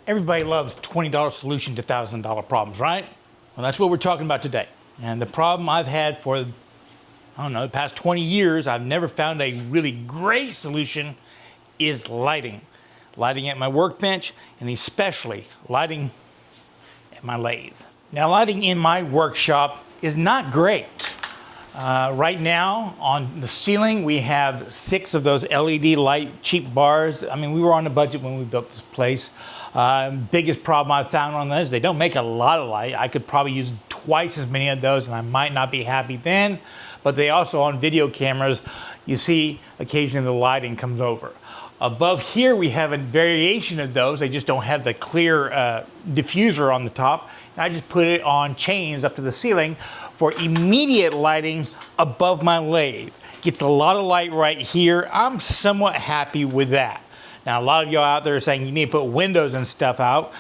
Everybody loves $20 solution to $1,000 problems, right? Well, that's what we're talking about today. And the problem I've had for, I don't know, the past 20 years, I've never found a really great solution is lighting. Lighting at my workbench, and especially lighting at my lathe. Now, lighting in my workshop is not great. Right now, on the ceiling, we have 6 of those LED light cheap bars. I mean, we were on a budget when we built this place. Biggest problem I've found on those, they don't make a lot of light. I could probably use twice as many of those and I might not be happy then. But they also, on video cameras, you see occasionally the lighting comes over. Above here, we have a variation of those. They just don't have the clear diffuser on the top. And I just put it on chains up to the ceiling for immediate lighting above my lathe. Gets a lot of light right here. I'm somewhat happy with that. Now, a lot of y'all out there are saying you need to put windows and stuff out.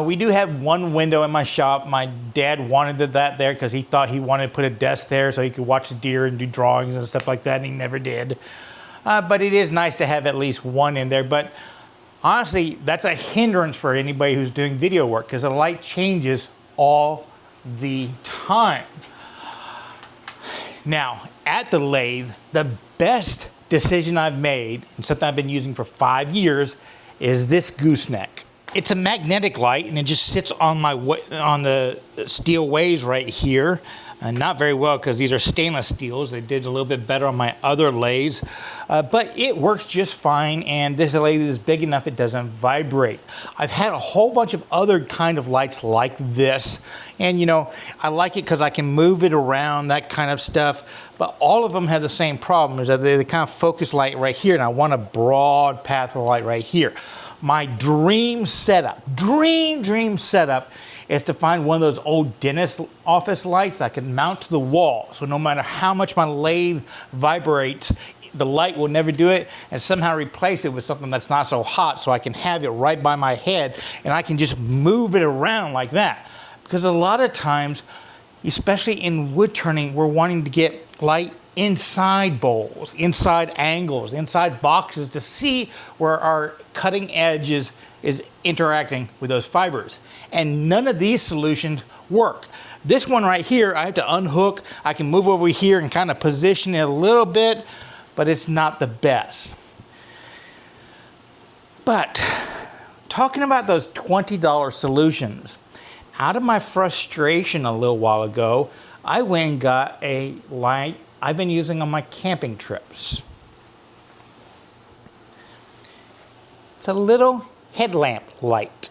We do have one window in my shop. My dad wanted that there because he thought he wanted to put a desk there so he could watch the deer and do drawings and stuff like that, and he never did. But it is nice to have at least one in there. But honestly, that's a hindrance for anybody who's doing video work because the light changes all the time. Now, at the lathe, the best decision I've made, and something I've been using for 5 years, is this gooseneck. It's a magnetic light, and it just sits on the steel ways right here. Not very well because these are stainless steels. They did a little bit better on my other lathes, but it works just fine. And this lathe is big enough it doesn't vibrate. I've had a whole bunch of other kind of lights like this, and you know, I like it because I can move it around, that kind of stuff. But all of them have the same problem: is that they kind of focus light right here, and I want a broad path of light right here. My dream setup, dream setup, is to find one of those old dentist office lights I can mount to the wall. So no matter how much my lathe vibrates, the light will never do it, and somehow replace it with something that's not so hot so I can have it right by my head and I can just move it around like that. Because a lot of times, especially in wood turning, we're wanting to get light inside bowls, inside angles, inside boxes to see where our cutting edge is interacting with those fibers. And none of these solutions work. This one right here, I have to unhook. I can move over here and kind of position it a little bit, but it's not the best. But talking about those $20 solutions, out of my frustration a little while ago, I went and got a light I've been using on my camping trips. It's a little headlamp light.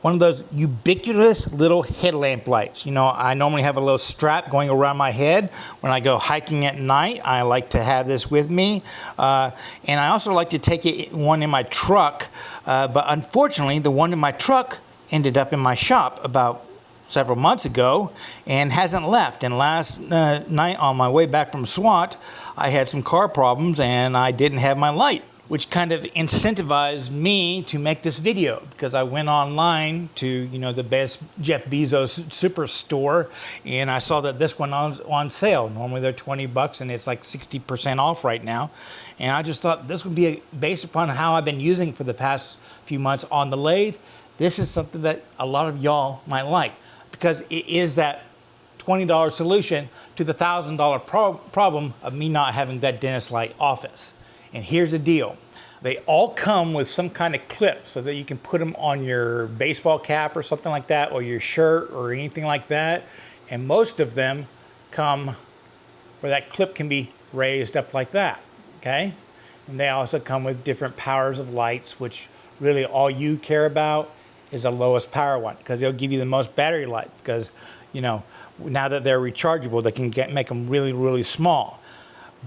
One of those ubiquitous little headlamp lights. You know, I normally have a little strap going around my head. When I go hiking at night, I like to have this with me. And I also like to take one in my truck. But unfortunately, the one in my truck ended up in my shop about several months ago and hasn't left. And last night on my way back from SWAT, I had some car problems and I didn't have my light, which kind of incentivized me to make this video because I went online to, you know, the best Jeff Bezos superstore, and I saw that this one was on sale. Normally they're $20 and it's like 60% off right now. And I just thought this would be based upon how I've been using it for the past few months on the lathe. This is something that a lot of y'all might like because it is that $20 solution to the $1,000 problem of me not having that dentist light office. And here's the deal. They all come with some kind of clip so that you can put them on your baseball cap or something like that, or your shirt or anything like that. And most of them come where that clip can be raised up like that, okay? And they also come with different powers of lights, which really all you care about is the lowest power one because they'll give you the most battery life because, you know, now that they're rechargeable, they can make them really, really small.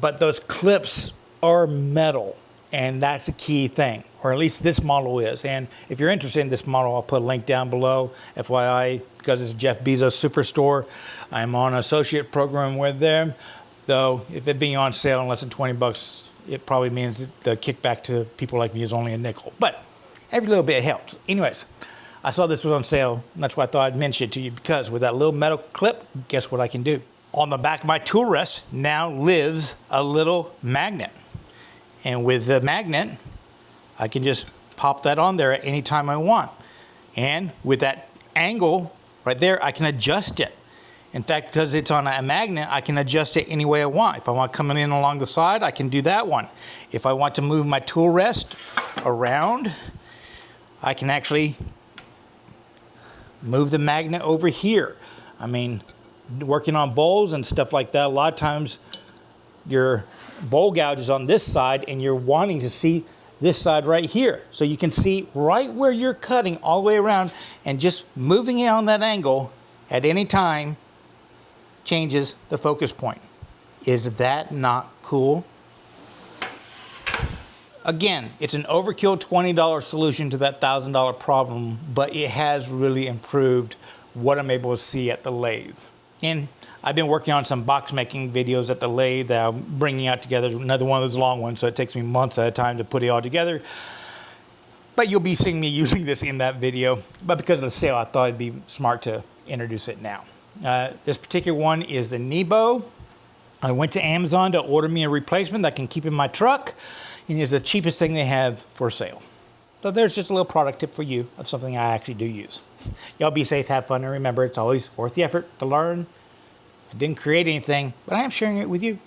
But those clips are metal, and that's a key thing, or at least this model is. And if you're interested in this model, I'll put a link down below. FYI, because it's Jeff Bezos Superstore, I'm on an associate program with them. Though, if it being on sale in less than $20, it probably means the kickback to people like me is only a nickel. But every little bit helps. Anyways, I saw this was on sale, and that's why I thought I'd mention it to you, because with that little metal clip, guess what I can do? On the back of my tool rest now lives a little magnet. And with the magnet, I can just pop that on there at any time I want. And with that angle right there, I can adjust it. In fact, because it's on a magnet, I can adjust it any way I want. If I want coming in along the side, I can do that one. If I want to move my tool rest around, I can actually move the magnet over here. I mean, working on bowls and stuff like that, a lot of times your bowl gouge is on this side and you're wanting to see this side right here. So you can see right where you're cutting all the way around, and just moving it on that angle at any time changes the focus point. Is that not cool? Again, it's an overkill $20 solution to that $1,000 problem, but it has really improved what I'm able to see at the lathe. And I've been working on some box making videos at the lathe that I'm bringing out together. Another one of those long ones, so it takes me months at a time to put it all together. But you'll be seeing me using this in that video. But because of the sale, I thought it'd be smart to introduce it now. This particular one is the Nebo. I went to Amazon to order me a replacement that I can keep in my truck, and it's the cheapest thing they have for sale. So there's just a little product tip for you of something I actually do use. Y'all be safe, have fun, and remember, it's always worth the effort to learn. I didn't create anything, but I am sharing it with you.